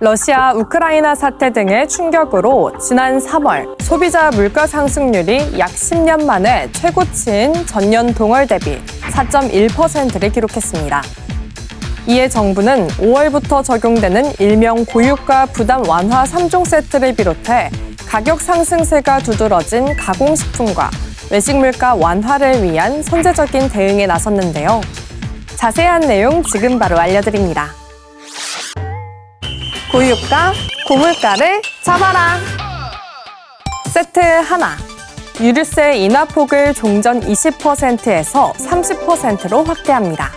러시아, 우크라이나 사태 등의 충격으로 지난 3월 소비자 물가 상승률이 약 10년 만에 최고치인 전년 동월 대비 4.1%를 기록했습니다. 이에 정부는 5월부터 적용되는 일명 고유가 부담 완화 3종 세트를 비롯해 가격 상승세가 두드러진 가공식품과 외식 물가 완화를 위한 선제적인 대응에 나섰는데요. 자세한 내용 지금 바로 알려드립니다. 고유가, 고물가를 잡아라! 세트 하나, 유류세 인하폭을 종전 20%에서 30%로 확대합니다.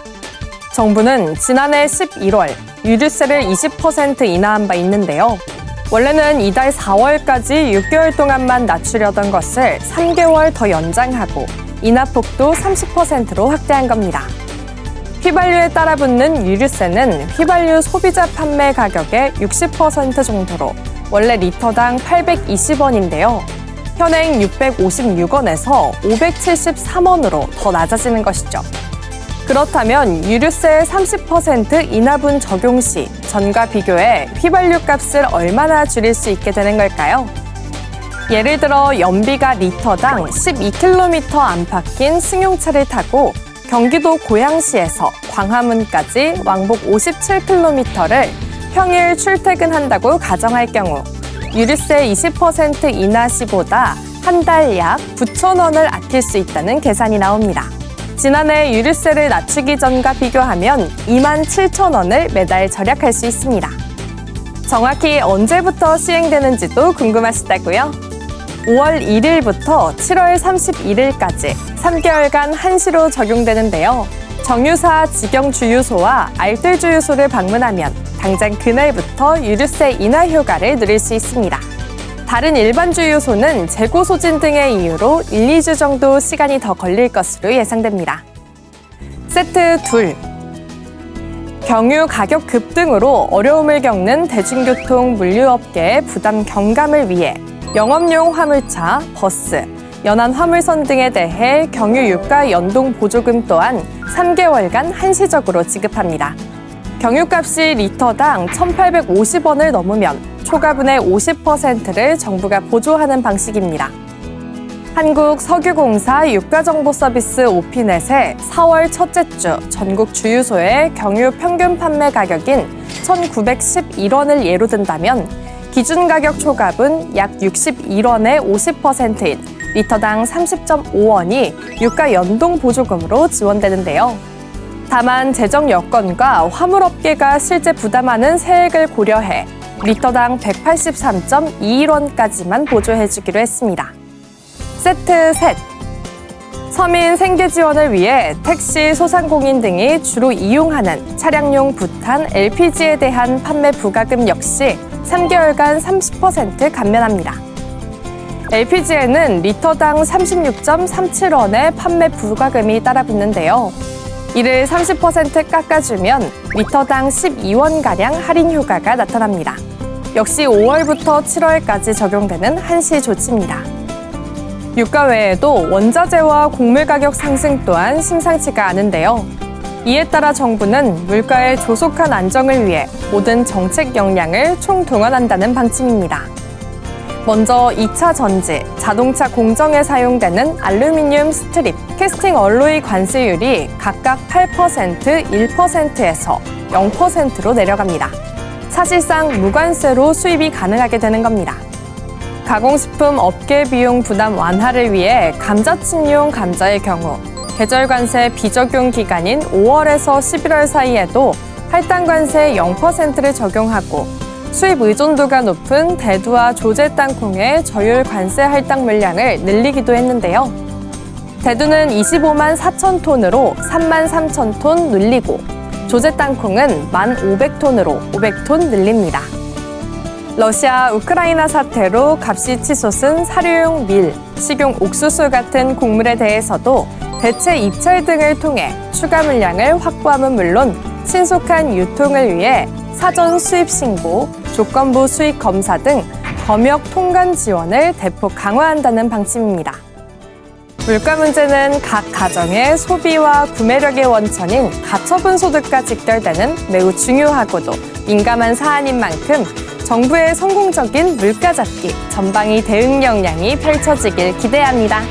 정부는 지난해 11월 유류세를 20% 인하한 바 있는데요. 원래는 이달 4월까지 6개월 동안만 낮추려던 것을 3개월 더 연장하고 인하폭도 30%로 확대한 겁니다. 휘발유에 따라 붙는 유류세는 휘발유 소비자 판매 가격의 60% 정도로 원래 리터당 820원인데요. 현행 656원에서 573원으로 더 낮아지는 것이죠. 그렇다면 유류세 30% 인하분 적용 시 전과 비교해 휘발유 값을 얼마나 줄일 수 있게 되는 걸까요? 예를 들어 연비가 리터당 12km 안팎인 승용차를 타고 경기도 고양시에서 광화문까지 왕복 57km를 평일 출퇴근한다고 가정할 경우 유류세 20% 인하 시보다 한 달 약 9,000원을 아낄 수 있다는 계산이 나옵니다. 지난해 유류세를 낮추기 전과 비교하면 27,000원을 매달 절약할 수 있습니다. 정확히 언제부터 시행되는지도 궁금하시다고요? 5월 1일부터 7월 31일까지 3개월간 한시로 적용되는데요. 정유사 직영주유소와 알뜰주유소를 방문하면 당장 그날부터 유류세 인하 효과를 누릴 수 있습니다. 다른 일반 주유소는 재고 소진 등의 이유로 1, 2주 정도 시간이 더 걸릴 것으로 예상됩니다. 세트 2. 경유 가격 급등으로 어려움을 겪는 대중교통 물류업계의 부담 경감을 위해 영업용 화물차, 버스, 연안 화물선 등에 대해 경유 유가 연동 보조금 또한 3개월간 한시적으로 지급합니다. 경유값이 리터당 1,850원을 넘으면 초과분의 50%를 정부가 보조하는 방식입니다. 한국석유공사 유가정보서비스 오피넷의 4월 첫째 주 전국 주유소의 경유 평균 판매 가격인 1,911원을 예로 든다면 기준 가격 초과분 약 61원의 50%인 리터당 30.5원이 유가 연동 보조금으로 지원되는데요. 다만 재정 여건과 화물업계가 실제 부담하는 세액을 고려해 리터당 183.21원까지만 보조해주기로 했습니다. 세트 셋. 서민 생계 지원을 위해 택시, 소상공인 등이 주로 이용하는 차량용 부탄 LPG에 대한 판매 부과금 역시 3개월간 30% 감면합니다. LPG에는 리터당 36.37원의 판매 부과금이 따라 붙는데요. 이를 30% 깎아주면 리터당 12원가량 할인 효과가 나타납니다. 역시 5월부터 7월까지 적용되는 한시 조치입니다. 유가 외에도 원자재와 곡물 가격 상승 또한 심상치가 않은데요. 이에 따라 정부는 물가의 조속한 안정을 위해 모든 정책 역량을 총동원한다는 방침입니다. 먼저 2차 전지, 자동차 공정에 사용되는 알루미늄 스트립, 캐스팅 얼로이 관세율이 각각 8%, 1%에서 0%로 내려갑니다. 사실상 무관세로 수입이 가능하게 되는 겁니다. 가공식품 업계 비용 부담 완화를 위해 감자칩용 감자의 경우 계절 관세 비적용 기간인 5월에서 11월 사이에도 할당 관세 0%를 적용하고 수입 의존도가 높은 대두와 조제 땅콩의 저율 관세 할당 물량을 늘리기도 했는데요. 대두는 25만 4천 톤으로 3만 3천 톤 늘리고 조제 땅콩은 1,500톤으로 500톤 늘립니다. 러시아, 우크라이나 사태로 값이 치솟은 사료용 밀, 식용 옥수수 같은 곡물에 대해서도 대체 입찰 등을 통해 추가 물량을 확보함은 물론 신속한 유통을 위해 사전 수입 신고, 조건부 수입 검사 등 검역 통관 지원을 대폭 강화한다는 방침입니다. 물가 문제는 각 가정의 소비와 구매력의 원천인 가처분 소득과 직결되는 매우 중요하고도 민감한 사안인 만큼 정부의 성공적인 물가 잡기, 전방위 대응 역량이 펼쳐지길 기대합니다.